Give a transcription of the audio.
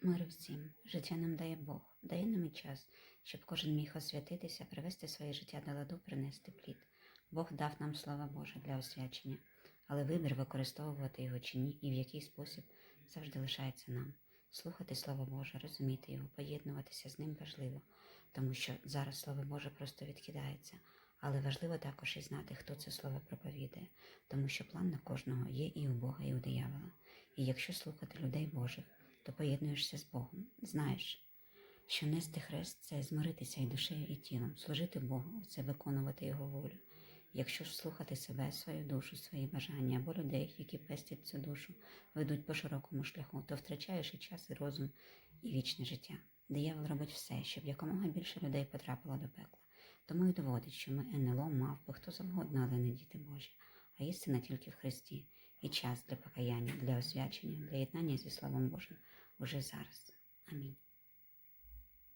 Миру всім. Життя нам дає Бог, дає нам і час, щоб кожен міг освятитися, привести своє життя до ладу, принести плід. Бог дав нам Слово Боже для освячення, але вибір використовувати його чи ні і в який спосіб завжди лишається нам. Слухати Слово Боже, розуміти його, поєднуватися з ним важливо, тому що зараз Слово Боже просто відкидається. Але важливо також і знати, хто це слово проповідує, тому що план на кожного є і у Бога, і у диявола. І якщо слухати людей Божих, то поєднуєшся з Богом. Знаєш, що нести хрест – це змиритися і душею, і тілом, служити Богу – це виконувати Його волю. Якщо ж слухати себе, свою душу, свої бажання або людей, які пестять цю душу, ведуть по широкому шляху, то втрачаєш і час, і розум, і вічне життя. Диявол робить все, щоб якомога більше людей потрапило до пекла. Тому й доводить, що ми НЛО, мавпи, хто завгодно, але не діти Божі. А істина тільки в Христі. І час для покаяння, для освячення, для єднання зі Словом Божим уже зараз. Амінь.